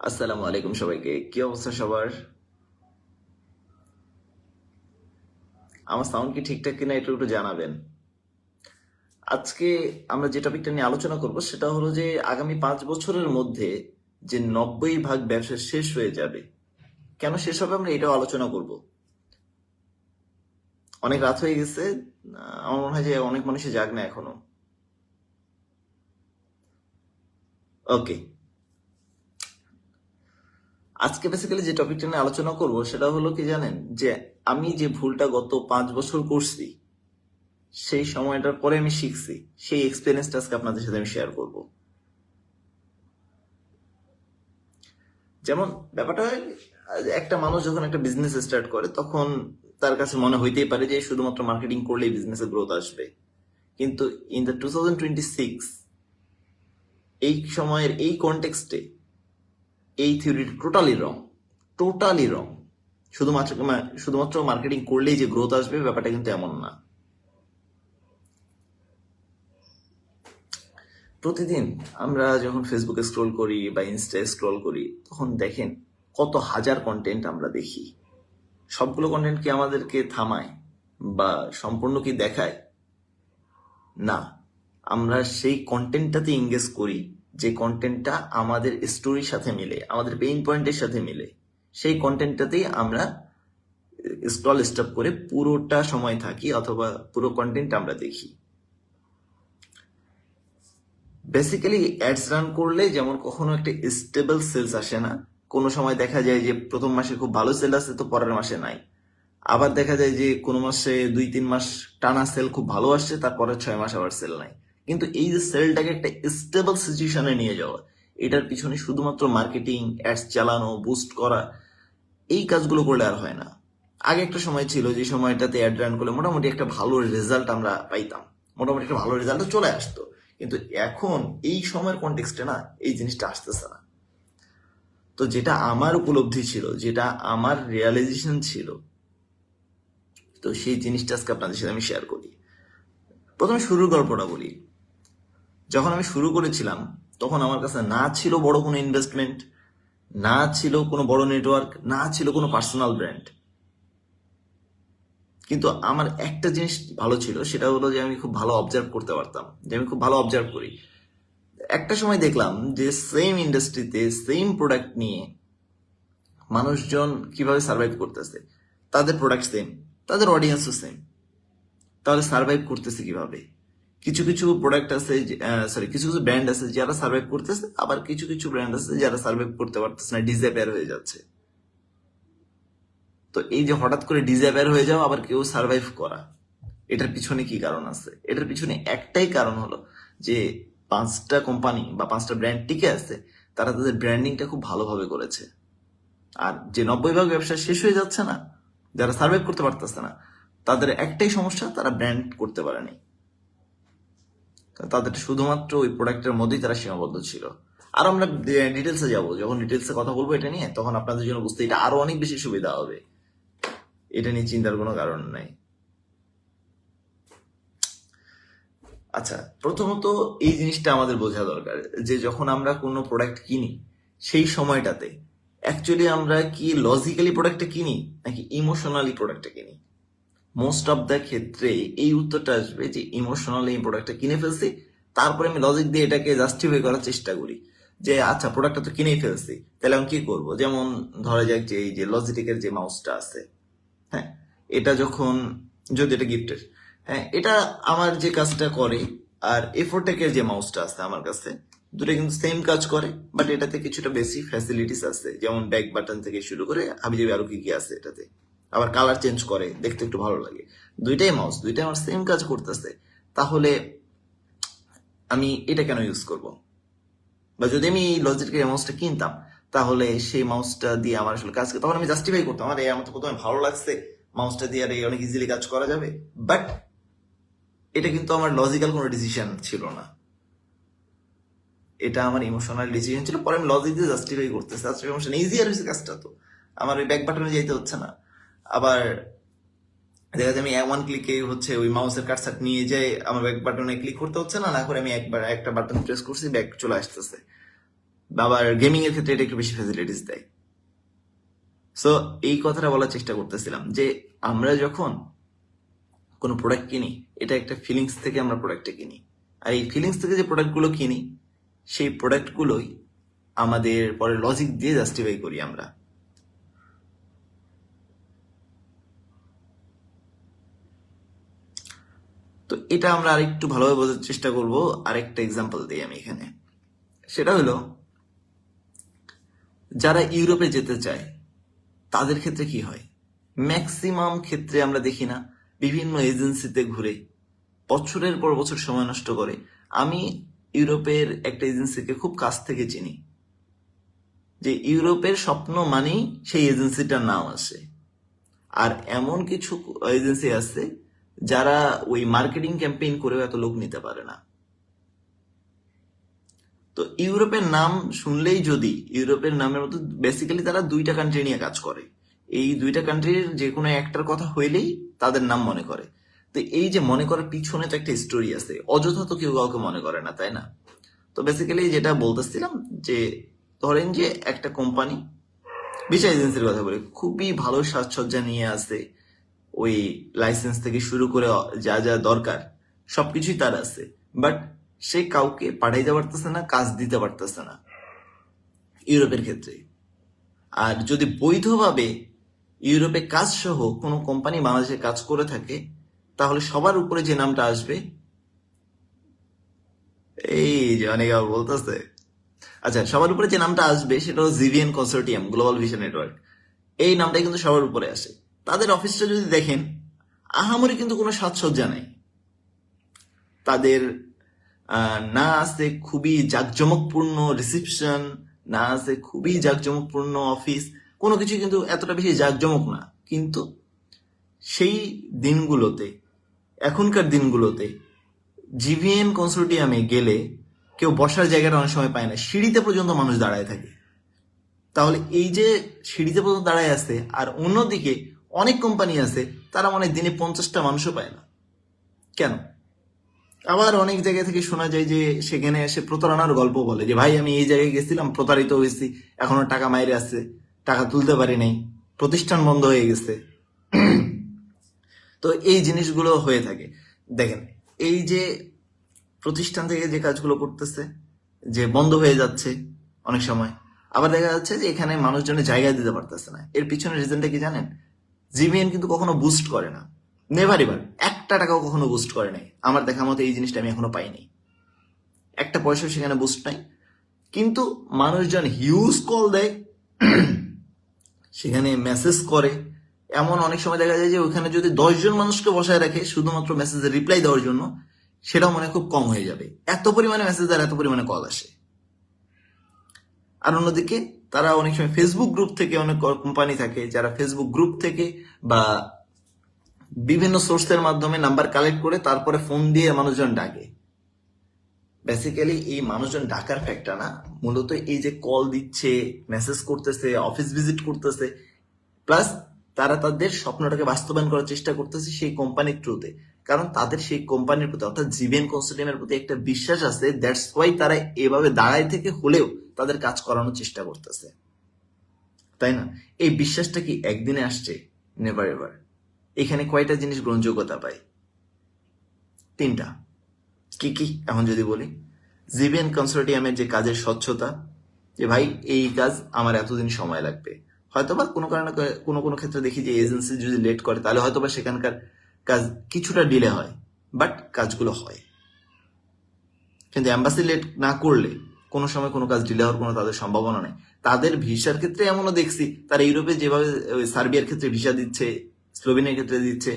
আসসালামু আলাইকুম সবাইকে। কি অবস্থা সবার? আমার সাউন্ড কি ঠিকঠাক কিনা একটু একটু জানাবেন। আজকে আমরা যে টপিকটা নিয়ে আলোচনা করব সেটা হলো যে আগামী 5 বছরের মধ্যে যে 90% ব্যবসা শেষ হয়ে যাবে, কেন শেষ হবে আমরা এটাও আলোচনা করব। অনেক রাত হয়ে গেছে, আমার মনে হয় যে অনেক মানুষই জাগ না এখনো। ওকে, আজকে বেসিক্যালি যে টপিকটা নিয়ে আলোচনা করব সেটা হলো কি জানেন, যে আমি যে ভুলটা গত 5 বছর করছি, সেই সময়টার পরে আমি শিখছি, সেই এক্সপিরিয়েন্সটা আজকে আপনাদের সাথে আমি শেয়ার করব। যেমন ব্যাপারটা হয়, একটা মানুষ যখন একটা বিজনেস স্টার্ট করে তখন তার কাছে মনে হইতেই পারে যে শুধুমাত্র মার্কেটিং করলেই বিজনেসে গ্রোথ আসবে, কিন্তু ইন দ্য 2026 এই সময়ের এই কনটেক্সটে এই থিওরিটা টোটালি রং, টোটালি রং। শুধুমাত্র মার্কেটিং করলেই যে গ্রোথ আসবে ব্যাপারটা কিন্তু এমন না। প্রতিদিন আমরা যখন ফেসবুকে স্ক্রল করি বা ইনস্টায় স্ক্রল করি তখন দেখেন কত হাজার কন্টেন্ট আমরা দেখি। সবগুলো কন্টেন্ট কি আমাদেরকে থামায় বা সম্পূর্ণ কি দেখায়? না, আমরা সেই কন্টেন্টটাতে এঙ্গেজ করি যে কন্টেন্টটা আমাদের স্টোরির সাথে মিলে, আমাদের পেইন পয়েন্টের সাথে মিলে। সেই কন্টেন্টটাতেই আমরা স্ক্রল স্টপ করে পুরোটা সময় থাকি অথবা পুরো কন্টেন্ট আমরা দেখি। বেসিক্যালি অ্যাডস রান করলে যেমন কখনো একটা স্টেবল সেলস আসে না, কোনো সময় দেখা যায় যে প্রথম মাসে খুব ভালো সেল আসে তো পরের মাসে নাই। আবার দেখা যায় যে কোনো মাসে 2-3 মাস টানা সেল খুব ভালো আসছে, তারপরে 6 মাস আবার সেল নাই। কিন্তু এই যে সেলটাকে একটা স্টেবল সিচুয়েশনে নিয়ে যাওয়া, এটার পিছনে শুধুমাত্র মার্কেটিং, অ্যাডস চালানো, বুস্ট করা, এই কাজগুলো করলে আর হয় না। আগে একটা সময় ছিল যে সময়টাতে অ্যাড রান করলে মোটামুটি একটা ভালো রেজাল্ট আমরা পাইতাম, মোটামুটি একটা ভালো রেজাল্ট চলে আসতো। কিন্তু এখন এই সময়ের কনটেক্সটে না, এই জিনিসটা আসতেছে না। তো যেটা আমার উপলব্ধি ছিল, যেটা আমার রিয়ালাইজেশন ছিল, তো সেই জিনিসটা আজকে আপনাদের সাথে আমি শেয়ার করি। প্রথমে শুরুর গল্পটা বলি। যখন আমি শুরু করেছিলাম তখন আমার কাছে না ছিল বড় কোনো ইনভেস্টমেন্ট, না ছিল কোনো বড় নেটওয়ার্ক, না ছিল কোনো পার্সোনাল ব্র্যান্ড। কিন্তু আমার একটা জিনিস ভালো ছিল, সেটা হলো যে আমি খুব ভালো অবজার্ভ করতে পারতাম, যে আমি খুব ভালো অবজার্ভ করি। একটা সময় দেখলাম যে সেম ইন্ডাস্ট্রিতে সেম প্রোডাক্ট নিয়ে মানুষজন কিভাবে সার্ভাইভ করতেছে। তাদের প্রোডাক্ট সেম, তাদের অডিয়েন্সও সেম, তাহলে সার্ভাইভ করতেছে কিভাবে? কিছু কিছু প্রোডাক্ট আছে, কিছু কিছু ব্র্যান্ড আছে যারা সার্ভাইভ করতেছে, আবার কিছু কিছু ব্র্যান্ড আছে যারা সার্ভাইভ করতে পারতেছে না, ডিসঅ্যাপিয়ার হয়ে যাচ্ছে। তো এই যে হঠাৎ করে ডিসঅ্যাপিয়ার হয়ে যাওয়া আবার কেউ সার্ভাইভ করা, এটার পিছনে কি কারণ আছে? এটার পিছনে একটাই কারণ হলো যে 5টা কোম্পানি বা 5টা ব্র্যান্ড টিকে আছে, তারা তাদের ব্র্যান্ডিংটা খুব ভালোভাবে করেছে। আর যে 90% ব্যবসা শেষ হয়ে যাচ্ছে না, যারা সার্ভাইভ করতে পারতেছে না, তাদের একটাই সমস্যা, তারা ব্র্যান্ড করতে পারেনি। তাদের শুধুমাত্র ওই প্রোডাক্টের মধ্যেই তারা সীমাবদ্ধ ছিল। আর আমরা ডিটেলসে যাব, যখন ডিটেলসে কথা বলবো এটা নিয়ে, তখন আপনাদের জন্য বুঝতে এটা আরো অনেক বেশি সুবিধা হবে। এটা নিয়ে চিন্তার কোনো কারণ নাই। আচ্ছা, প্রথমত এই জিনিসটা আমাদের বোঝা দরকার যে যখন আমরা কোনো প্রোডাক্ট কিনি, সেই সময়টাতে অ্যাকচুয়ালি আমরা কি লজিক্যালি প্রোডাক্টটা কিনি নাকি ইমোশনালি প্রোডাক্টটা কিনি? মোস্ট অফ দ্য ক্ষেত্রে এই উত্তরটা আসবে যে ইমোশনালি এই প্রোডাক্টটা কিনে ফেলছি, তারপরে আমি লজিক দিয়ে এটাকে জাস্টিফাই করার চেষ্টা করি যে আচ্ছা প্রোডাক্টটা তো কিনেই ফেলছি, তাহলে আমি কি করব? যেমন ধরা যাক যে এই যে লজিটেকের যে মাউসটা আছে, হ্যাঁ, এটা যখন, যদি এটা গিফটের, হ্যাঁ, এটা আমার যে কাজটা করে, আর এফোটেকের যে মাউসটা আছে আমার কাছে, দুটো কিন্তু সেম কাজ করে, বাট এটাতে কিছুটা বেশি ফ্যাসিলিটিস আছে, যেমন ব্যাক বাটন থেকে শুরু করে হাবিজাবি আরো কি কি আছে এটাতে। আবার কালার চেঞ্জ করে, দেখতে একটু ভালো লাগে। দুইটাই মাউস, দুইটাই আমার সেম কাজ করতেছে, তাহলে আমি এটা কেন ইউজ করব? বা যদি আমি এই লজিটেকের মাউসটা কিনতাম, তাহলে সেই মাউসটা দিয়ে আমার আসলে কাজ, তখন আমি জাস্টিফাই করতাম, আরে আমার তো প্রথমে ভালো লাগছে, মাউসটা দিয়ে আর অনেক ইজিলি কাজ করা যাবে। বাট এটা কিন্তু আমার লজিক্যাল কোনো ডিসিশন ছিল না, এটা আমার ইমোশনাল ডিসিশন ছিল। পরে আমি লজিক দিয়ে জাস্টিফাই করতেছি, আচ্ছা সমস্যা নেই, ইজিয়ার হয়েছে কাজটা, তো আমার ওই ব্যাক বাটনে যেতে হচ্ছে না। আবার দেখা যায় আমি ওয়ান ক্লিকে হচ্ছে ওই মাউসের কাটসাট নিয়ে যাই, আমার ব্যাক বাটনে ক্লিক করতে হচ্ছে না, না করে আমি একবার একটা বাটন প্রেস করছি, ব্যাক চলে আসতেছে। আবার গেমিং এর ক্ষেত্রে এটা একটু বেশি ফ্যাসিলিটিস দেয়। সো এই কথাটা বলার চেষ্টা করতেছিলাম যে আমরা যখন কোনো প্রোডাক্ট কিনি, এটা একটা ফিলিংস থেকে আমরা প্রোডাক্টটা কিনি। আর এই ফিলিংস থেকে যে প্রোডাক্টগুলো কিনি, সেই প্রোডাক্টগুলোই আমাদের পরে লজিক দিয়ে জাস্টিফাই করি আমরা। তো এটা আমরা আরেকটু ভালোভাবে বোঝার চেষ্টা করব। আরেকটা এক্সাম্পল দিই আমি এখানে। সেটা হলো, যারা ইউরোপে যেতে চায় তাদের ক্ষেত্রে কি হয়? ম্যাক্সিমাম ক্ষেত্রে আমরা দেখি না, বিভিন্ন এজেন্সিতে ঘুরে বছরের পর বছর সময় নষ্ট করে। আমি ইউরোপের একটা এজেন্সিকে খুব কাছ থেকে চিনি, যে ইউরোপের স্বপ্ন মানেই সেই এজেন্সিটার নাম আসে। আর এমন কিছু এজেন্সি আছে যারা ওই মার্কেটিং ক্যাম্পেইন করেও এত লোক নিতে পারে না। তো ইউরোপের নাম শুনলেই, যদি ইউরোপের নামের মতো বেসিক্যালি তারা দুইটা কান্ট্রি নিয়ে কাজ করে, এই দুইটা কান্ট্রির যে কোনো একটার কথা হইলেই তাদের নাম মনে করে। তো এই যে মনে করার পিছনে তো একটা স্টোরি আছে, অযথা তো কেউ কাউকে মনে করে না, তাই না? তো বেসিক্যালি যেটা বলতেছিলাম, যে ধরেন যে একটা কোম্পানি, ভিসা এজেন্সির কথা বলি, খুবই ভালো সাজসজ্জা নিয়ে আসে, ওই লাইসেন্স থেকে শুরু করে যা যা দরকার সবকিছুই তার আছে, বাট সে কাউকে পাঠাইতে পারতেছে না, কাজ দিতে পারতেছে না ইউরোপের ক্ষেত্রে। আর যদি বৈধভাবে ইউরোপে কাজ সহ কোনো কোম্পানি বাংলাদেশে কাজ করে থাকে, তাহলে সবার উপরে যে নামটা আসবে, এই যে অনেকে আবার বলতেছে, আচ্ছা, সবার উপরে যে নামটা আসবে সেটা হলো জিভিএন কনসোর্টিয়াম গ্লোবাল ভিসা নেটওয়ার্ক। এই নামটাই কিন্তু সবার উপরে আসে। তাদের অফিসটা যদি দেখেন, আহামরি কিন্তু কোনো সাজসজ্জা নাই তাদের। না আছে খুবই জাঁকজমকপূর্ণ রিসিপশন, না আছে খুবই জাঁকজমকপূর্ণ অফিস, কোনো কিছু কিন্তু এতটা বেশি জাঁকজমক না। কিন্তু সেই দিনগুলোতে, এখনকার দিনগুলোতে জিভিএন কনসোর্টিয়ামে গেলে কেউ বসার জায়গাটা অনেক সময় পায় না, সিঁড়িতে পর্যন্ত মানুষ দাঁড়ায় থাকে। তাহলে এই যে সিঁড়িতে পর্যন্ত দাঁড়ায় আছে, আর অন্যদিকে অনেক কোম্পানি আছে তারা মানে দিনে 50টা মানুষও পায় না, কেন? আবার অনেক জায়গা থেকে শোনা যায় যে সেখানে এসে প্রতারণার গল্প বলে, যে ভাই আমি এই জায়গায় গেছিলাম, প্রতারিত হয়েছি, এখনো টাকা মাইরে আছে, টাকা তুলতে পারি নাই, প্রতিষ্ঠান বন্ধ হয়ে গেছে। তো এই জিনিসগুলো হয়ে থাকে। দেখেন, এই যে প্রতিষ্ঠান থেকে যে কাজগুলো করতেছে, যে বন্ধ হয়ে যাচ্ছে অনেক সময়, আবার দেখা যাচ্ছে যে এখানে মানুষজনের জায়গা দিতে পারতেছে না। এর পিছনে রিজনটা কি জানেন? জিভিএন কিন্তু কখনো বুস্ট করে না, নেভার এভার, একটা টাকাও কখনো বুস্ট করে নাই। আমার দেখা মতো এই জিনিসটা আমি এখনো পাইনি, একটা পয়সাও সেখানে বুস্ট নাই। কিন্তু মানুষজন হিউজ কল দেয়, সেখানে মেসেজ করে। এমন অনেক সময় দেখা যায় যে ওখানে যদি 10 জন মানুষকে বসায় রাখে শুধুমাত্র মেসেজের রিপ্লাই দেওয়ার জন্য, সেটাও মনে হয় খুব কম হয়ে যাবে, এত পরিমাণে মেসেজ আর এত পরিমাণে কল আসে। আর অন্যদিকে তারা অনেক সময় ফেসবুক গ্রুপ থেকে, অনেক কোম্পানি থাকে যারা ফেসবুক গ্রুপ থেকে বা বিভিন্ন সোর্সের মাধ্যমে নাম্বার কালেক্ট করে তারপরে ফোন দিয়ে মানুষজন ডাকে। বেসিক্যালি এই মানুষজন ডাকার ফ্যাক্টটা না, মূলত এই যে কল দিচ্ছে, মেসেজ করতেছে, অফিস ভিজিট করতেছে, প্লাস তারা তাদের স্বপ্নটাকে বাস্তবায়ন করার চেষ্টা করতেছে সেই কোম্পানির থ্রুতে। কারণ তাদের সেই কোম্পানির প্রতি, অর্থাৎ জিভিএন কনসোর্টিয়ামের প্রতি একটা বিশ্বাস আছে, দ্যাটস ওয়াই তারা এভাবে দাঁড়ায় থেকে হলেও তাদের কাজ করানোর চেষ্টা করতেছে, তাই না? এই বিশ্বাসটা কি একদিনে আসছে? Never ever. এখানে কয়টা জিনিস গ্রহণযোগ্যতা পায়? 3টা। কি কি এখন যদি বলি, জিভিএন কনসোর্টিয়ামের যে কাজের স্বচ্ছতা, যে ভাই এই কাজ আমার এতদিন সময় লাগবে, হয়তোবা কোনো কারণে কোনো কোনো ক্ষেত্রে দেখি যে এজেন্সি যদি লেট করে তাহলে হয়তোবা সেখানকার কাজ কিছুটা ডিলে হয়, বাট কাজগুলো হয়। কিন্তু এম্বাসি লেট না করলে কোনো সময় কোনো কাজ ডিলে হওয়ার কোনো তাদের সম্ভাবনা নেই। তাদের ভিসার ক্ষেত্রে এমনও দেখছি, তারা ইউরোপে যেভাবে সার্বিয়ার ক্ষেত্রে ভিসা দিচ্ছে, স্লোভেনিয়ার ক্ষেত্রে দিচ্ছে,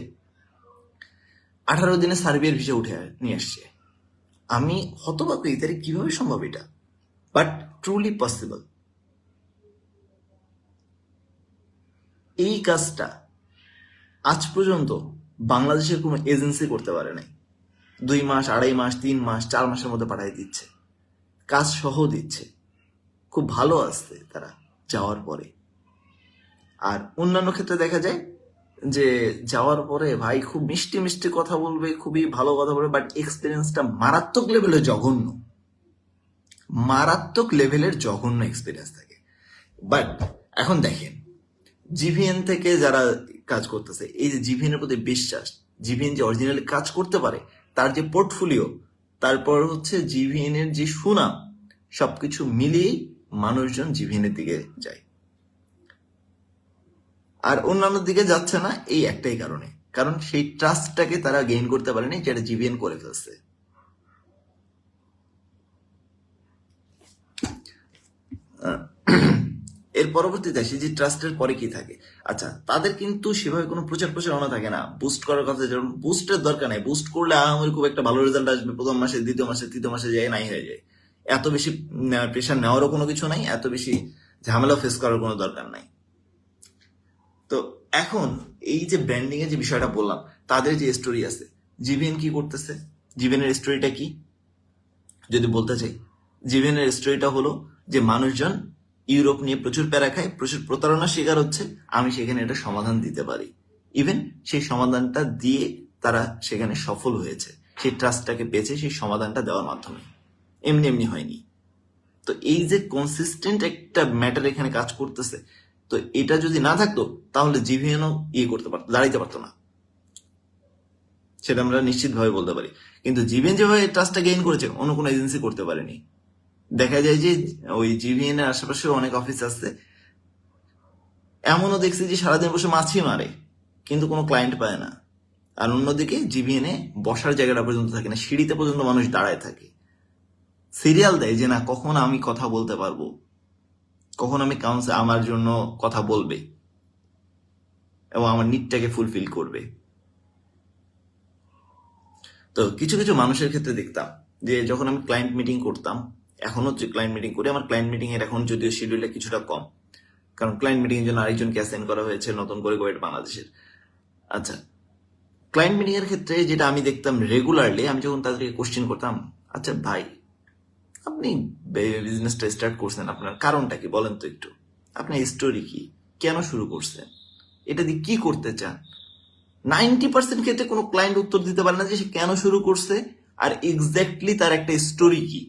18 দিনে সার্বিয়ার ভিসা উঠে নিয়ে আসছে। আমি হতবাক হই, তাহলে কিভাবে সম্ভব এটা? But truly possible. এই কাজটা আজ পর্যন্ত বাংলাদেশের কোনো এজেন্সি করতে পারে নাই। 2 মাস, 2.5 মাস, 3 মাস, 4 মাসের মধ্যে পাঠিয়ে দিচ্ছে, কাজ সহ দিচ্ছে, খুব ভালো আসছে তারা যাওয়ার পরে। আর অন্যান্য ক্ষেত্রে দেখা যায় যে যাওয়ার পরে ভাই খুব মিষ্টি মিষ্টি কথা বলবে, খুবই ভালো কথা বলবে, বাট এক্সপিরিয়েন্সটা মারাত্মক লেভেলে জঘন্য, মারাত্মক লেভেলের জঘন্য এক্সপিরিয়েন্স থাকে। বাট এখন দেখেন, জিভিএন থেকে যারা কাজ করতেছে, এই যে জিভিএন এর প্রতি বিশ্বাস, জিভিএন যে অরিজিনালি কাজ করতে পারে, তার যে পোর্টফোলিও, তারপর হচ্ছে জিভিএন এর যে সুনাম, সবকিছু মিলিয়েই মানুষজন জিভিএন এর দিকে যায়। আর অন্যান্য দিকে যাচ্ছে না এই একটাই কারণে, কারণ সেই ট্রাস্টটাকে তারা গেইন করতে পারেনি যেটা জিভিএন করে ফেলছে। এর পরবর্তীতে আসি যে ট্রাস্টের পরে কি থাকে। আচ্ছা, তাদের কিন্তু সেভাবে কোনো প্রচার প্রচারণা থাকে না বুস্ট করার কথা। যেমন বুস্টের দরকার নেই, বুস্ট করলে আমার খুব একটা ভালো রেজাল্ট আসবে প্রথম মাসে, দ্বিতীয় মাসে, তৃতীয় মাসে যায় নাই হয়ে যায়। এত বেশি প্রেশার নেওয়ারও কোনো কিছু নাই, এত বেশি ঝামেলা ফেস করার কোনো দরকার নাই। তো এখন এই যে ব্র্যান্ডিং এর যে বিষয়টা বললাম, তাদের যে স্টোরি আছে, জিভিএন কি করতেছে, জিভিএন এর স্টোরিটা কি যদি বলতে চাই, জিভিএন এর স্টোরিটা হলো যে মানুষজন ইউরোপ নিয়ে প্রচুর প্যারা খায়, প্রচুর প্রতারণার শিকার হচ্ছে, আমি সেখানে একটা সমাধান দিতে পারি। ইভেন সেই সমাধানটা দিয়ে তারা সেখানে সফল হয়েছে, সেই ট্রাস্টটাকে পেয়েছে সেই সমাধানটা দেওয়ার মাধ্যমে, এমনি এমনি হয়নি। তো এই যে কনসিস্টেন্ট একটা ম্যাটার এখানে কাজ করতেছে, তো এটা যদি না থাকতো তাহলে জিভিএনও করতে পারতো, দাঁড়াইতে পারতো না, সেটা আমরা নিশ্চিতভাবে বলতে পারি। কিন্তু জিভিএন যেভাবে ট্রাস্টটা গেইন করেছে অন্য কোনো এজেন্সি করতে পারেনি। দেখা যায় যে ওই জিভিএন এর আশেপাশে অনেক অফিস আছে, এমনও দেখছি যে সারাদিন বসে মাছি মারে কিন্তু কোনো ক্লায়েন্ট পায় না। আর অন্যদিকে জিভিএন এ বসার জায়গাটা পর্যন্ত থাকে না, সিঁড়িতে পর্যন্ত মানুষ দাঁড়ায় থাকে, সিরিয়াল দেয় যে না কখন আমি কথা বলতে পারবো, কখন আমি কাউন্সিল আমার জন্য কথা বলবে এবং আমার নিডটাকে ফুলফিল করবে। তো কিছু কিছু মানুষের ক্ষেত্রে দেখতাম যে যখন আমি ক্লায়েন্ট মিটিং করতাম, এখনো যে ক্লায়েন্ট মিটিং করি, আমার ক্লায়েন্ট মিটিং এর এখন যদিও শিডিউলটা কিছুটা কম, কারণ ক্লায়েন্ট মিটিং এর জন্য আরেকজনকে অ্যাসাইন করা হয়েছে নতুন করে গোয়েট বাংলাদেশের। আচ্ছা, ক্লায়েন্ট মিটিং এর ক্ষেত্রে যেটা আমি দেখতাম রেগুলারলি, আমি যখন তাদেরকে কোশ্চেন করতাম, আচ্ছা ভাই আপনি বিজনেসটা স্টার্ট করছেন, আপনার কারণটা কি বলেন তো একটু, আপনার স্টোরি কি, কেন শুরু করছেন, এটা দিয়ে কি করতে চান। 90% ক্ষেত্রে কোনো ক্লায়েন্ট উত্তর দিতে পারে না যে সে কেন শুরু করছে আর এক্স্যাক্টলি তার একটা স্টোরি কি,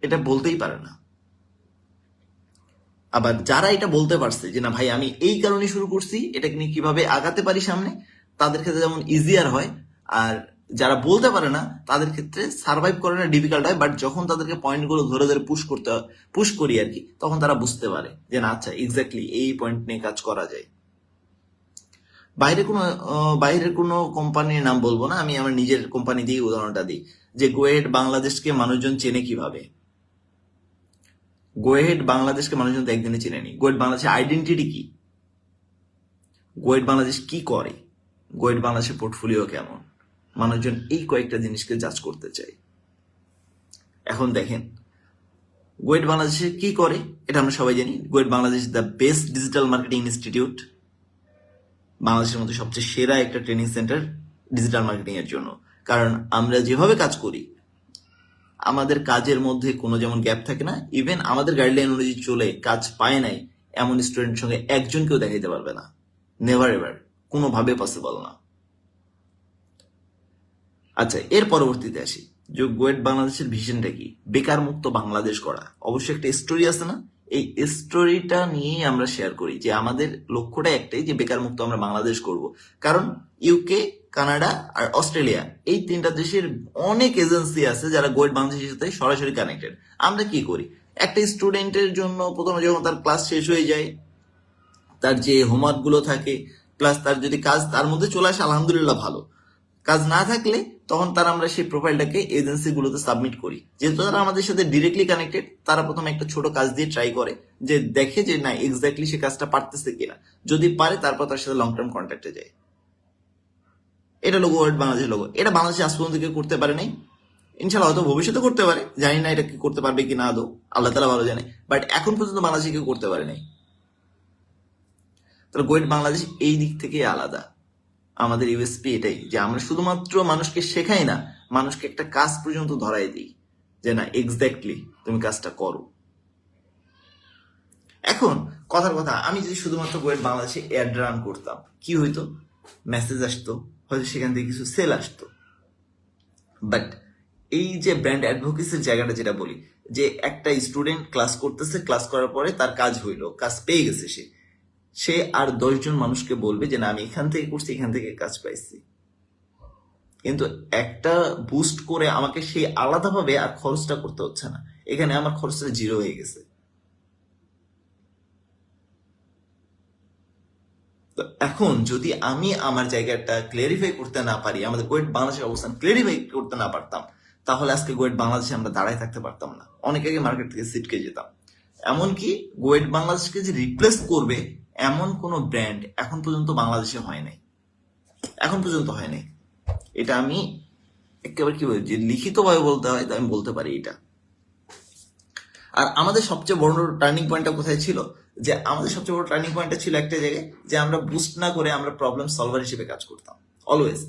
এটা বলতেই পারে না। আবার যারা এটা বলতে পারছে যে না ভাই আমি এই কারণে শুরু করছি, এটাকে নিয়ে কিভাবে আগাতে পারি সামনে, তাদের ক্ষেত্রে যেমন ইজিয়ার হয়। আর যারা বলতে পারে না তাদের ক্ষেত্রে সার্ভাইভ করাটা ডিফিকাল্ট হয়। বাট যখন তাদেরকে পয়েন্টগুলো ধরে ধরে পুশ করি আর কি, তখন তারা বুঝতে পারে যে না আচ্ছা এক্স্যাক্টলি এই পয়েন্ট নিয়ে কাজ করা যায়। বাইরের কোনো কোম্পানির নাম বলবো না, আমি আমার নিজের কোম্পানি দিয়ে উদাহরণটা দিই যে গোয়েট বাংলাদেশকে মানুষজন চেনে কিভাবে। গোয়েট বাংলাদেশকে মানুষজন তো একদিনে চেনেনি। গোয়েট বাংলাদেশের আইডেন্টিটি কি, গোয়েট বাংলাদেশ কি করে, গোয়েট বাংলাদেশের পোর্টফোলিও কেমন, মানুষজন এই কয়েকটা জিনিসকে জাজ করতে চায়। এখন দেখেন গোয়েট বাংলাদেশে কি করে এটা আমরা সবাই জানি। গোয়েট Bangladesh the best digital marketing institute, বাংলাদেশের মধ্যে সবচেয়ে সেরা একটা ট্রেনিং সেন্টার ডিজিটাল মার্কেটিং এর জন্য। কারণ আমরা যেভাবে কাজ করি, আমাদের কাজের মধ্যে কোনো যেমন গ্যাপ থাকে না, ইভেন আমাদের গাইডলাইন অনুযায়ী চলে কাজ পায় নাই এমন স্টুডেন্টের সঙ্গে একজনকেও দেখাইতে পারবে না, নেভার এভার, কোনোভাবে পসিবল না। আচ্ছা, এর পরবর্তীতে আসি যে গোয়েট বাংলাদেশের ভিশনটা কি, বেকার মুক্ত বাংলাদেশ করা। অবশ্যই একটা স্টোরি আছে না, এই স্টোরিটা নিয়েই আমরা শেয়ার করি যে আমাদের লক্ষ্যটা একটাই যে বেকার মুক্ত আমরা বাংলাদেশ করব। কারণ ইউকে, কানাডা আর অস্ট্রেলিয়া এই তিনটা দেশের অনেক এজেন্সি আছে যারা গোয়েট বাংলাদেশের সাথে সরাসরি কানেক্টেড। আমরা কি করি, একটা স্টুডেন্টের জন্য প্রথমে যখন তার ক্লাস শেষ হয়ে যায়, তার যে হোমওয়ার্ক গুলো থাকে প্লাস তার যদি কাজ তার মধ্যে চলে আসে আলহামদুলিল্লাহ ভালো, কাজ না থাকলে তখন তারা আমরা সেই প্রোফাইলটাকে এজেন্সি গুলোতে সাবমিট করি। যেহেতু তারা আমাদের সাথে ডিরেক্টলি কানেক্টেড, তারা প্রথমে একটা ছোট কাজ দিয়ে ট্রাই করে যে দেখে যে না এক্স্যাক্টলি সে কাজটা পারতেছে কিনা, যদি পারে তারপর তার সাথে লং টার্ম কন্ট্যাক্টে যায়। এটা লোগো ওয়ার্ড বাংলাদেশের লোগো, এটা বাংলাদেশে আজ পর্যন্ত কেউ করতে পারে নাই, ইনশাল্লাহ হয়তো ভবিষ্যতে করতে পারে, জানি না এটা কি করতে পারবে কি না আদৌ, আল্লাহ তালা ভালো জানে, বাট এখন পর্যন্ত বাংলাদেশে কেউ করতে পারে নাই। তাহলে গোয়েট বাংলাদেশ এই দিক থেকে আলাদা। আমাদের ইউএসপি এটাই যে আমরা শুধুমাত্র মানুষকে শেখাই না, মানুষকে একটা কাজ পর্যন্ত ধরাই দিই যে না এক্স্যাক্টলি তুমি কাজটা করো। এখন কথার কথা, আমি যদি শুধুমাত্র গোয়েট বাংলাদেশে অ্যাড রান করতাম কি হইতো, মেসেজ আসতো, হয়তো সেখান থেকে কিছু সেল আসতো, বাট এই যে ব্র্যান্ড অ্যাডভোকেসির জায়গাটা যেটা বলি, যে একটা স্টুডেন্ট ক্লাস করতেছে, ক্লাস করার পরে তার কাজ হইলো, কাজ পেয়ে গেছে, সে আর 10 জন মানুষকে বলবে যে না আমি এখান থেকে করছি, এখান থেকে কাজ পাইছি। কিন্তু একটা বুস্ট করে আমাকে সেই আলাদাভাবে আর খরচটা করতে হচ্ছে না, এখানে আমার খরচটা জিরো হয়ে গেছে। তো এখন যদি আমি আমার জায়গাটা ক্লিয়ারিফাই করতে না পারি, আমাদের কোয়েট বাংলাদেশের অবস্থান ক্লিয়ারিফাই করতে না পারতাম, তাহলে আজকে কোয়েট বাংলাদেশে আমরা দাঁড়ায় থাকতে পারতাম না, অনেক আগে মার্কেট থেকে ছিটকে যেতাম। এমনকি কোয়েট বাংলাদেশকে যে রিপ্লেস করবে এমন কোনো ব্র্যান্ড এখন পর্যন্ত বাংলাদেশে হয় নাই, এখন পর্যন্ত হয় নাই। এটা আমি একেবারে কি বলি, যে লিখিতভাবে বলতে হয় আমি বলতে পারি এটা। আর আমাদের সবচেয়ে বড় টার্নিং পয়েন্টটা কোথায় ছিল, যে আমাদের সবচেয়ে বড় টার্নিং পয়েন্টটা ছিল একটা জায়গায়, যে আমরা বুস্ট না করে আমরা প্রবলেম সলভার হিসেবে কাজ করতাম অলওয়েজ।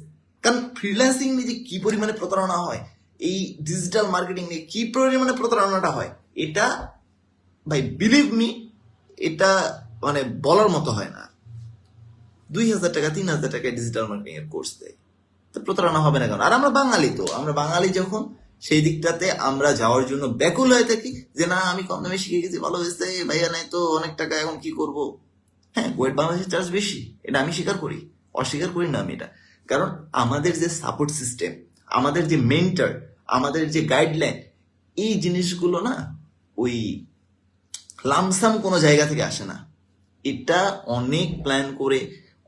কারণ ফ্রিল্যান্সিং নিয়ে যে কি পরিমাণে প্রতারণা হয়, এই ডিজিটাল মার্কেটিং নিয়ে কি পরিমাণে প্রতারণাটা হয়, এটা ভাই বিলিভ মি, এটা মানে বলার মতো হয় না। 2,000 টাকা 3,000 টাকায় ডিজিটাল মার্কেটিং এর কোর্স দেয়, তো প্রতারণা হবে না কেন? আর আমরা বাঙালি, তো আমরা বাঙালি যখন সেই দিকটাতে আমরা যাওয়ার জন্য ব্যাকুল হয়ে থাকি, যে না আমি কম দামে শিখে গেছি, ভালো হয়েছে, ভাইয়া নাই তো অনেক টাকা, এখন কি করব। হ্যাঁ, কোয়েট বাংলাদেশের চার্জ বেশি, এটা আমি স্বীকার করি, অস্বীকার করি না আমি এটা। কারণ আমাদের যে সাপোর্ট সিস্টেম, আমাদের যে মেন্টর, আমাদের যে গাইডলাইন, এই জিনিসগুলো না ওই লামসাম কোনো জায়গা থেকে আসে না। এটা অনেক প্ল্যান করে,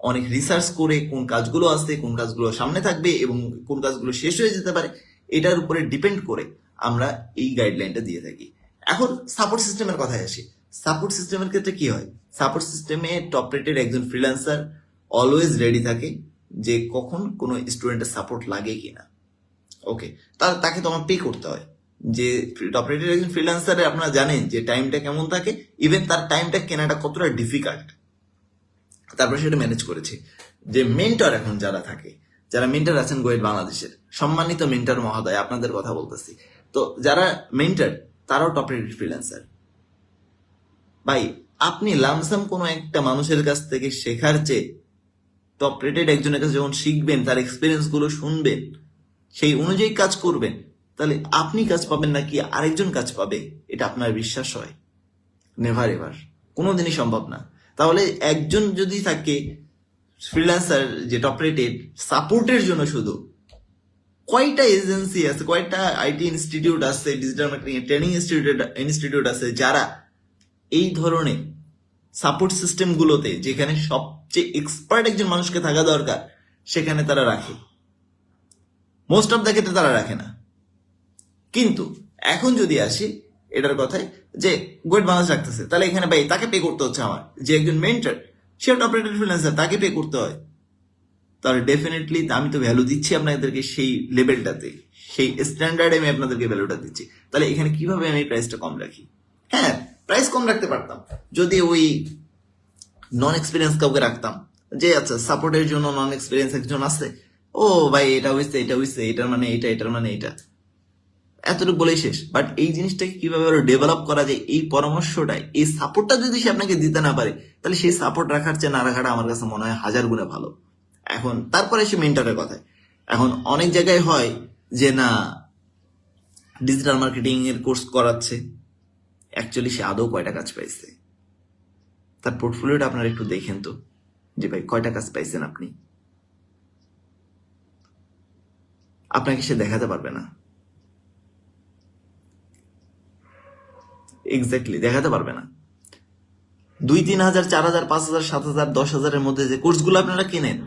অনেক রিসার্চ করে, কোন কাজগুলো আসছে, কোন কাজগুলো সামনে থাকবে এবং কোন কাজগুলো শেষ হয়ে যেতে পারে, এটার উপরে ডিপেন্ড করে আমরা এই গাইডলাইনটা দিয়ে থাকি। এখন সাপোর্ট সিস্টেমের কথায় আসি। সাপোর্ট সিস্টেমের ক্ষেত্রে কি হয়, সাপোর্ট সিস্টেমে টপ রেটেড একজন ফ্রিল্যান্সার অলওয়েজ রেডি থাকে, যে কখন কোনো স্টুডেন্টের সাপোর্ট লাগে কিনা। ওকে, তাকে তো আমার পে করতে হয়। যে টপ রেটেড একজন ফ্রিল্যান্সারে আপনারা জানেন যে টাইমটা কেমন থাকে, ইভেন তার টাইমটা কেনাটা কতটা ডিফিকাল্ট, তারপরে সেটা ম্যানেজ করেছি। যে মেন্টর এখন যারা থাকে, যারা মেন্টর আছেন কোয়েট বাংলাদেশের, সম্মানিত মেন্টর মহোদয়, আপনাদের কথা বলতেছি, তো যারা মেন্টর তারাও টপ রেটেড ফ্রিল্যান্সার। ভাই, আপনি লামসাম কোনো একটা মানুষের কাছ থেকে শেখার চেয়ে টপ রেটেড একজনের কাছে যখন শিখবেন, তার এক্সপিরিয়েন্স গুলো শুনবেন, সেই অনুযায়ী কাজ করবেন, তাহলে আপনি কাজ পাবেন নাকি আরেকজন কাজ পাবে, এটা আপনার বিশ্বাস হয়? নেভার এভার, কোনোদিনই সম্ভব না। তাহলে একজন যদি থাকে ফ্রিল্যান্সার যে টপ রেটেড, সাপোর্টের জন্য শুধু কয়টা এজেন্সি আছে, কয়টা আইটি ইনস্টিটিউট আছে, ডিজিটাল মার্কেটিং ট্রেনিং ইনস্টিটিউট আছে, যারা এই ধরনের সাপোর্ট সিস্টেম গুলোতে, যেখানে সবচেয়ে এক্সপার্ট একজন মানুষকে থাকা দরকার, সেখানে তারা রাখে। মোস্ট অফ দ্য ক্ষেত্রে তারা রাখে না। কিন্তু এখন যদি আসি এটার কথায়, যে কোয়েট বাংলাদেশ রাখতেছে, তাহলে এখানে ভাই তাকে পে করতে হচ্ছে আমার, যে একজন মেন্টর, সে টপ রেটেড ফ্রিল্যান্সার, তাকে পে করতে হয়। তাহলে ডেফিনেটলি আমি তো ভ্যালু দিচ্ছি আপনাদেরকে সেই লেভেলটাতে, সেই স্ট্যান্ডার্ডে আমি আপনাদেরকে ভ্যালুটা দিচ্ছি। তাহলে এখানে কিভাবে আমি প্রাইসটা কম রাখি? হ্যাঁ, প্রাইস কম রাখতে পারতাম যদি ওই নন এক্সপিরিয়েন্স কাউকে রাখতাম, যে আচ্ছা সাপোর্টের জন্য নন এক্সপিরিয়েন্স একজন আছে, ও ভাই এটা হইছে, এটা হইছে, এটার মানে এইটা, এটার মানে এইটা, এতটুকু বলেই শেষ। বাট এই জিনিসটাকে কিভাবে আরো ডেভেলপ করা যায়, এই পরামর্শটাই, এই সাপোর্টটা যদি সে আপনাকে দিতে না পারে, তাহলে সেই সাপোর্ট রাখার চেয়ে না রাখাটা আমার কাছে মনে হয় 1000 গুণে ভালো। এখন তারপরে সে মেন্টরের কথায়, এখন অনেক জায়গায় হয় যে না ডিজিটাল মার্কেটিং এর কোর্স করাচ্ছে, অ্যাকচুয়ালি সে আদৌ কয়টা কাজ পাইছে, তার পোর্টফোলিওটা আপনারা একটু দেখেন তো, যে ভাই কয়টা কাজ পাইছেন আপনি, আপনাকে সে দেখাতে পারবে না, এক্স্যাক্টলি দেখাতে পারবে না। 2-3 হাজার, 4,000, 5,000, 7,000, 10,000-এর মধ্যে যে কোর্সগুলো আপনারা কেনেন,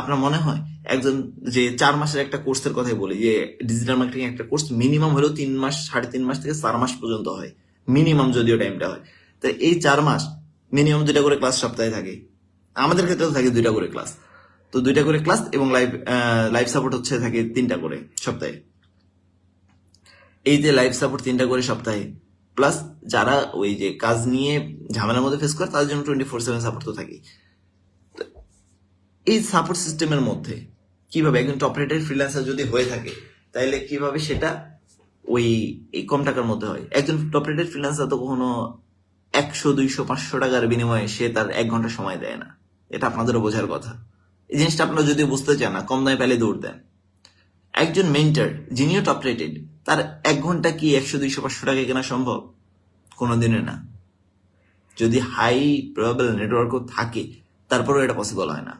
আপনার মনে হয় একজন যে 4 মাসের একটা কোর্সের কথাই বলি, যে ডিজিটাল মার্কেটিং একটা কোর্স মিনিমাম হলেও 3 মাস, 3.5 মাস থেকে 4 মাস পর্যন্ত হয়, মিনিমাম যদিও টাইমটা হয়। তো এই 4 মাস মিনিমাম 2টা করে ক্লাস সপ্তাহে থাকে, আমাদের ক্ষেত্রেও থাকে 2টা করে ক্লাস। তো 2টা করে ক্লাস এবং লাইভ সাপোর্ট হচ্ছে থাকে 3টা করে সপ্তাহে। এই যে লাইভ সাপোর্ট 3টা করে সপ্তাহে, প্লাস যারা ওই যে কাজ নিয়ে ঝামেলার মধ্যে ফেস করে, তাদের জন্য 24/7 সাপোর্ট তো থাকেই। এই সাপোর্ট সিস্টেমের মধ্যে কিভাবে একজন টপ রেটেড ফ্রিল্যান্সার যদি হয়ে থাকে, তাহলে কিভাবে সেটা ওই এই কম টাকার মধ্যে হয়? একজন টপ রেটেড ফ্রিল্যান্সার তো কখনো 100, 200, 500 টাকার বিনিময়ে সে তার 1 ঘন্টা সময় দেয় না, এটা আপনাদেরও বোঝার কথা। এই জিনিসটা আপনারা যদি বুঝতে চান না, কম দামে পেলে দৌড় দেন। একজন মেন্টর যিনিও টপ রেটেড, তার 1 ঘন্টা কি 100, 200, 500 টাকা কেনা সম্ভব? কোনোদিনই না। যদি হাই প্রবাবল নেটওয়ার্কও থাকে, তারপরেও এটা পসিবল হয় না।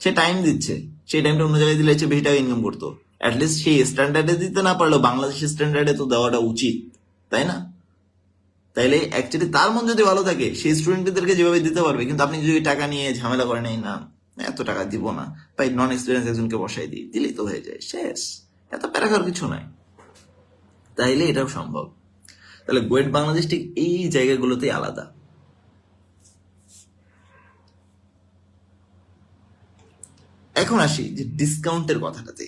সে টাইম দিচ্ছে, সেই টাইমটা অন্য জায়গায় দিলে বেশি টাকা ইনকাম করতো। অ্যাটলিস্ট সেই স্ট্যান্ডার্ডে দিতে না পারলেও বাংলাদেশের স্ট্যান্ডার্ডে তো দেওয়াটা উচিত, তাই না? তাইলে অ্যাকচুয়ালি তার মন যদি ভালো থাকে, সেই স্টুডেন্টদেরকে যেভাবে দিতে পারবে। কিন্তু আপনি যদি টাকা নিয়ে ঝামেলা করেন, এই না এত টাকা দিব না ভাই, নন এক্সপিরিয়েন্স একজনকে বসাই দিই, দিলেই তো হয়ে যায়, শেষ। এত প্যারা খাওয়ার কিছু নাই। তাইলে এটাও সম্ভব। তাহলে গোয়েট বাংলাদেশ ঠিক এই জায়গাগুলোতেই আলাদা। এখন আসি যে ডিসকাউন্টের কথাটাতে।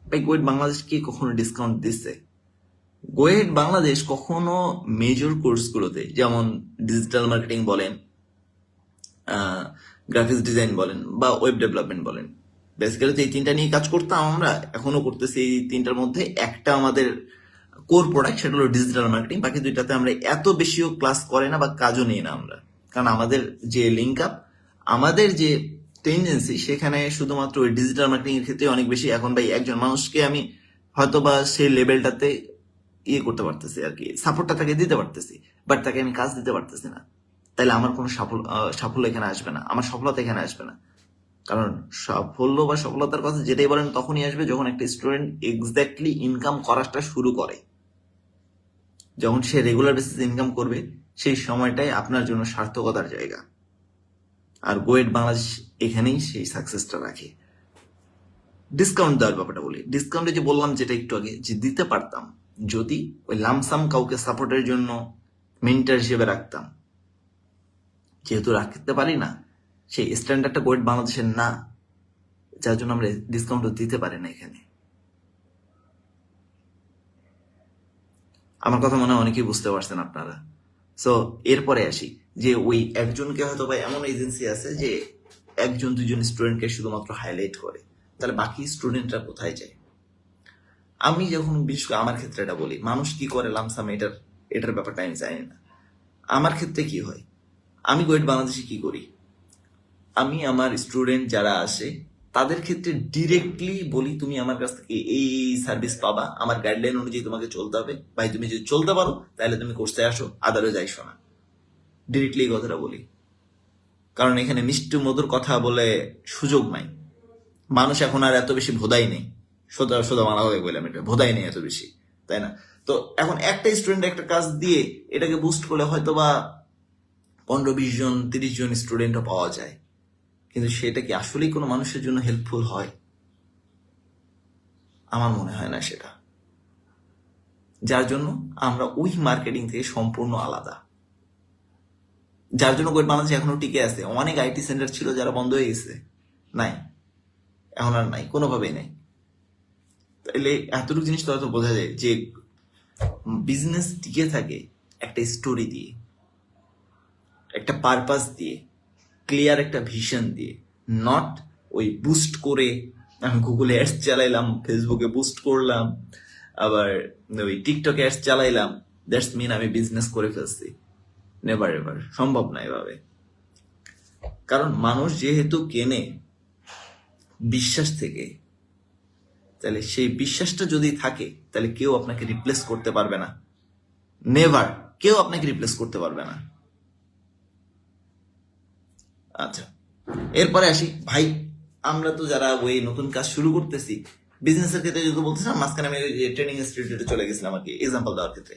ভাই গোয়েট বাংলাদেশ কি কখনো ডিসকাউন্ট দিচ্ছে? গোয়েট বাংলাদেশ কখনো মেজর কোর্সগুলোতে, যেমন ডিজিটাল মার্কেটিং বলেন, গ্রাফিক্স ডিজাইন বলেন, বা ওয়েব ডেভেলপমেন্ট বলেন, বেসিক্যালি তো এই 3টা নিয়ে কাজ করতাম আমরা, এখনো করতেছি। এই 3টার মধ্যে একটা আমাদের কোর প্রোডাক্ট, সেটা হলো ডিজিটাল মার্কেটিং। বাকি 2টাতে আমরা এত বেশিও ক্লাস করে না বা কাজও নিই না আমরা, কারণ আমাদের যে লিঙ্ক আপ, আমাদের যে টেন্ডেন্সি, সেখানে শুধুমাত্র ওই ডিজিটাল মার্কেটিং এর ক্ষেত্রে অনেক বেশি। এখন ভাই একজন মানুষকে আমি হয়তো বা সেই লেভেলটাতে করতে পারতেছি আর কি, সাপোর্টটা তাকে দিতে পারতেছি, বাট তাকে আমি কাজ দিতে পারতেছি না। তাহলে আমার কোনো সাফল্য এখানে আসবে না, আমার সফলতা এখানে আসবে না। কারণ সাফল্য বা সফলতার কথা যেটাই বলেন তখনই আসবে যখন একটা স্টুডেন্ট এক্স্যাক্টলি ইনকাম করাটা শুরু করে। যখন সে রেগুলার বেসিস ইনকাম করবে, সেই সময়টাই আপনার জন্য সার্থকতার জায়গা। আর গোয়েট বাংলাদেশ এখানেই সেই সাকসেসটা রাখে। ডিসকাউন্ট দেওয়ার ব্যাপারটা বলি। ডিসকাউন্টে যে বললাম, যেটা একটু আগে, যে দিতে পারতাম যদি ওই লামসাম কাউকে সাপোর্টের জন্য মেন্টর হিসেবে রাখতাম। যেহেতু রাখতে পারি না, সেই স্ট্যান্ডার্ডটা গোয়েট বাংলাদেশের না, যার জন্য আমরা ডিসকাউন্ট দিতে পারি না এখানে। আমার কথা মনে হয় অনেকেই বুঝতে পারছেন আপনারা। সো এরপরে আসি যে ওই একজনকে হয়তো বা এমন এজেন্সি আছে যে 1-2জন স্টুডেন্টকে শুধুমাত্র হাইলাইট করে, তাহলে বাকি স্টুডেন্টরা কোথায় যায়? আমি যখন বিশেষ করে আমার ক্ষেত্রে এটা বলি, মানুষ কি করে লামসাম এটার ব্যাপারটা আমি জানি না। আমার ক্ষেত্রে কি হয়, আমি গোয়েট বাংলাদেশে কি করি, আমি আমার স্টুডেন্ট যারা আসে তাদের ক্ষেত্রে ডিরেক্টলি বলি, তুমি আমার কাছ থেকে এই সার্ভিস পাবা, আমার গাইডলাইন অনুযায়ী তোমাকে চলতে হবে। ভাই তুমি যদি চলতে পারো তাহলে তুমি কোর্সে আসো, আদারে যাইছো না। ডিরেক্টলি এই কথাটা বলি, কারণ এখানে মিষ্টি মধুর কথা বলে সুযোগ নাই। মানুষ এখন আর এত বেশি ভোদাই নেই, সোজা সোজা বাংলা কথা বললাম, এটা ভোদাই নেই এত বেশি, তাই না? তো এখন একটা স্টুডেন্ট একটা কাজ দিয়ে এটাকে বুস্ট করলে হয়তো বা 15-20জন 30জন স্টুডেন্টও পাওয়া যায়, কিন্তু সেটা কি আসলেই কোনো মানুষের জন্য হেল্পফুল হয়? আমার মনে হয় না সেটা। যার জন্য আমরা ওই মার্কেটিং থেকে সম্পূর্ণ আলাদা। যার জন্য গোয়েট বাংলাদেশ এখনো টিকে আছে। অনেক আইটি সেন্টার ছিল যারা বন্ধ হয়ে গেছে, নাই, এখন আর নাই, কোনোভাবেই নাই। তাইলে এতটুকু জিনিস তো হয়তো বোঝা যায় যে বিজনেস টিকে থাকে একটা স্টোরি দিয়ে, একটা পারপাস দিয়ে, ক্লিয়ার একটা ভিশন দিয়ে, নট ওই বুস্ট করে। আমি গুগলে অ্যাডস চালাইলাম, ফেসবুকে বুস্ট করলাম, আবার ওই টিকটকে অ্যাডস চালাইলাম, দ্যাটস মিন আমি বিজনেস করে ফেলছি। নেভার এভার, সম্ভব না এভাবে। কারণ মানুষ যেহেতু কেনে বিশ্বাস থেকে, তাহলে সেই বিশ্বাসটা যদি থাকে, তাহলে কেউ আপনাকে রিপ্লেস করতে পারবে না। নেভার, কেউ আপনাকে রিপ্লেস করতে পারবে না। আচ্ছা, এরপরে আসি ভাই, আমরা তো যারা ওই নতুন কাজ শুরু করতেছি, বিজনেসের ক্ষেত্রে যেহেতু বলতেছিলাম, মাঝখানে আমি ট্রেনিং ইনস্টিটিউটে চলে গেছিলাম আর কি, এক্সাম্পল দেওয়ার ক্ষেত্রে।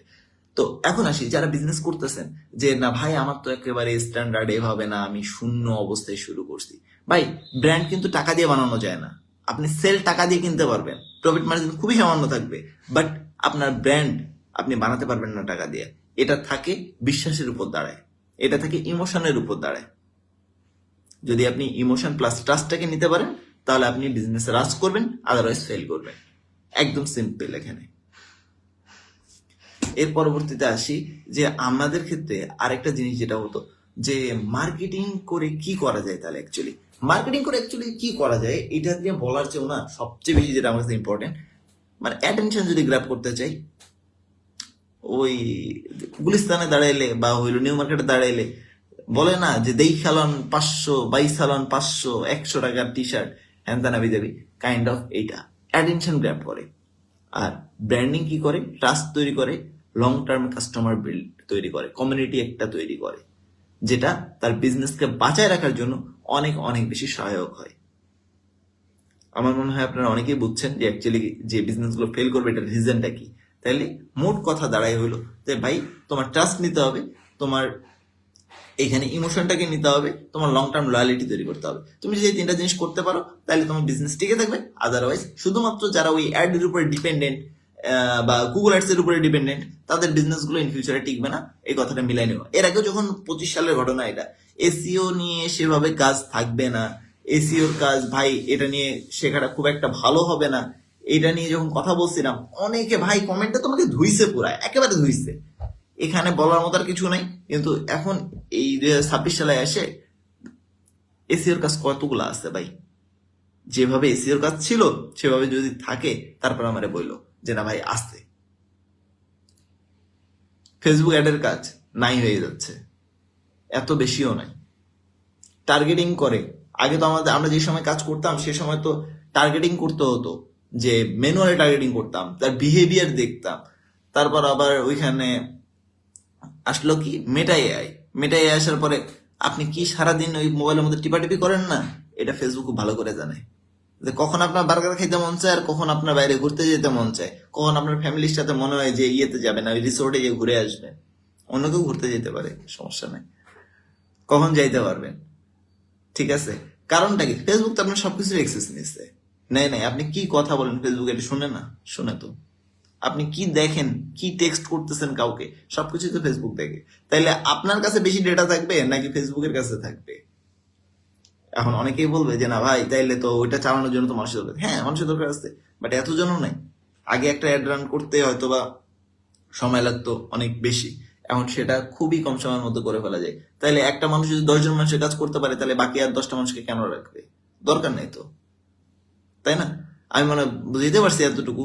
তো এখন আসি যারা বিজনেস করতেছেন, যে না ভাই আমার তো একেবারে স্ট্যান্ডার্ড এভাবে না, আমি শূন্য অবস্থায় শুরু করছি। ভাই ব্র্যান্ড কিন্তু টাকা দিয়ে বানানো যায় না। আপনি সেল টাকা দিয়ে কিনতে পারবেন, প্রফিট মার্জিন খুবই সামান্য থাকবে, বাট আপনার ব্র্যান্ড আপনি বানাতে পারবেন না টাকা দিয়ে। এটা থাকে বিশ্বাসের উপর দাঁড়ায়, এটা থাকে ইমোশনের উপর দাঁড়ায়। যদি আপনি ইমোশন প্লাস ট্রাস্টটাকে নিতে পারেন, তাহলে আপনি বিজনেসে রাজ করবেন, আদারওয়াইজ ফেল করবেন। একদম সিম্পল এখানে। এর পরবর্তীতে আসি যে আমাদের ক্ষেত্রে আরেকটা জিনিস যেটা হতো, যে মার্কেটিং করে কি করা যায়। তাহলে মার্কেটিং করে কি করা যায়, এটা নিয়ে বলার চেয়েও না, সবচেয়ে বেশি যেটা আমার কাছে ইম্পর্টেন্ট, মানে অ্যাটেনশন যদি গ্র্যাব করতে চাই, ওই গুলিস্তানে দাঁড়াইলে বা হইলো নিউ মার্কেটে দাঁড়াইলে বলে না যে দেই খালন 500, 22 খালন 500, 100 টাকার টি শার্ট, হ্যান ত্যান আবি যাবি, কাইন্ড অফ এইটা অ্যাটেনশন গ্র্যাব করে। আর ব্র্যান্ডিং কি করে? ট্রাস্ট তৈরি করে, লং টার্ম কাস্টমার বিল্ড তৈরি করে, কমিউনিটি একটা তৈরি করে, যেটা তার বিজনেসকে বাঁচায় রাখার জন্য অনেক অনেক বেশি সহায়ক হয়। আমার মনে হয় আপনারা অনেকেই বুঝছেন যে অ্যাকচুয়ালি যে বিজনেসগুলো ফেল করবে এটার রিজনটা কি। তাইলে মোট কথা দাঁড়াই হলো যে ভাই, তোমার ট্রাস্ট নিতে হবে, তোমার এখানে ইমোশনটাকে নিতে হবে, তোমার লং টার্ম লয়ালিটি তৈরি করতে হবে। তুমি যদি এই তিনটা জিনিস করতে পারো তাহলে তোমার বিজনেস টিকে থাকবে। আদারওয়াইজ শুধুমাত্র যারা ওই অ্যাডের উপরে ডিপেন্ডেন্ট বা গুগল অ্যাডস এর উপরে ডিপেন্ডেন্ট, তাদের বিজনেস গুলো ইন ফিউচারে টিকবে না। এই কথাটা মিলাই নেওয়া। এর আগে যখন 25 সালের ঘটনা এটা, এসিও নিয়ে সেভাবে কাজ থাকবে না, এসিওর কাজ ভাই এটা নিয়ে শেখাটা খুব একটা ভালো হবে না, এটা নিয়ে যখন কথা বলছিলাম অনেকে ভাই কমেন্টে তোমাকে ধুইছে, পুরা একেবারে ধুইছে। এখানে বলার মতো আর কিছু নাই। কিন্তু এখন এই 2026 সালে এসে এসিওর কাজ কতগুলা আছে ভাই? যেভাবে এসিওর কাজ ছিল সেভাবে যদি থাকে তারপর আমারে বললো যে না ভাই আসতে। ফেসবুক অ্যাডের কাজ নাই হয়ে যাচ্ছে, এত বেশিও নাই। টার্গেটিং করে, আগে তো আমরা যে সময় কাজ করতাম সে সময় তো টার্গেটিং করতে হতো, যে ম্যানুয়ালি টার্গেটিং করতাম, তার বিহেভিয়ার দেখতাম। তারপর আবার ওইখানে আসলো কি মেটা এআই। মেটা এআই আসার পরে আপনি কি সারাদিন ওই মোবাইলের মধ্যে টিপাটিপি করেন না, এটা ফেসবুক খুব ভালো করে জানে যে কখন আপনার বার্গার খাইতে মন চায় আর কখন আপনার বাইরে ঘুরতে যেতে মন চায়, কখন আপনার ফ্যামিলির সাথে মনে হয় যে ইয়েতে যাবেন, ওই রিসোর্টে গিয়ে ঘুরে আসবেন। অন্য কেউ ঘুরতে যেতে পারে, সমস্যা নাই, কখন যাইতে পারবেন। ঠিক আছে, কারণটা কি? ফেসবুক তো আপনার সবকিছুর এক্সেস নিচ্ছে। নাই নাই, আপনি কি কথা বলেন ফেসবুক এটা শুনে না? শুনে তো। আপনি কি দেখেন, কি টেক্সট করতেছেন কাউকে, সবকিছু তো ফেসবুক দেখে। তাইলে আপনার কাছে বেশি ডেটা থাকবে নাকি ফেসবুকের কাছে থাকবে? এখন অনেকেই বলবে যে না ভাই তাইলে তো ওইটা চালানোর জন্য তো মানুষের দরকার। হ্যাঁ, মানুষের দরকার আছে, বাট এতজনও নাই। আগে একটা অ্যাড রান করতে হয়তো বা সময় লাগতো অনেক বেশি, এখন সেটা খুবই কম সময়ের মধ্যে করে ফেলা যায়। তাইলে একটা মানুষ যদি 10 জন মানুষের কাজ করতে পারে তাহলে বাকি আর 10টা মানুষকে কেন রাখবে? দরকার নেই তো, তাই না? আমি মনে হয় বুঝতে পারছি এতটুকু।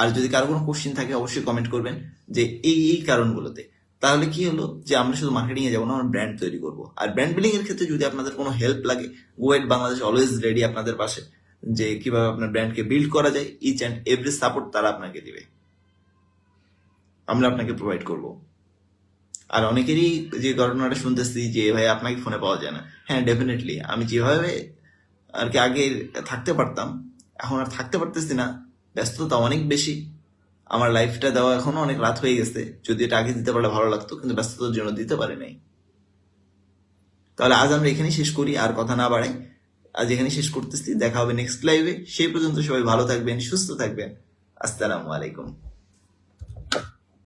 আর যদি কারো কোনো কোশ্চিন থাকে অবশ্যই কমেন্ট করবেন যে এই এই কারণগুলোতে। তাহলে কি হলো যে আমরা শুধু মার্কেটিং এ যাবো না, আমরা ব্র্যান্ড তৈরি করবো। আর ব্র্যান্ড বিল্ডিং এর ক্ষেত্রে যদি আপনাদের কোনো হেল্প লাগে, গোয়েট বাংলাদেশ অলওয়েজ রেডি আপনাদের পাশে, যে কিভাবে আপনার ব্র্যান্ডকে বিল্ড করা যায়, ইচ অ্যান্ড এভরি সাপোর্ট তারা আপনাকে দিবে, আমরা আপনাকে প্রোভাইড করব। আর অনেকেরই যে ঘটনাটা শুনতেছি যে ভাই আপনাকে ফোনে পাওয়া যায় না, হ্যাঁ ডেফিনেটলি আমি যেভাবে আর কি আগে থাকতে পারতাম এখন আর থাকতে পারতেছি না। ব্যস্ততা অনেক বেশি, আমার লাইফটা দেওয়া এখনো অনেক রাত হয়ে গেছে। যদি এটা আগে দিতে পারলে ভালো লাগতো, কিন্তু ব্যস্ততার জন্য দিতে পারি নাই। তাহলে আজ আমরা এখানেই শেষ করি, আর কথা না বাড়াই। আজ এখানেই শেষ করতেছি, দেখা হবে নেক্সট লাইভে। সেই পর্যন্ত সবাই ভালো থাকবেন, সুস্থ থাকবেন। আসসালামু আলাইকুম।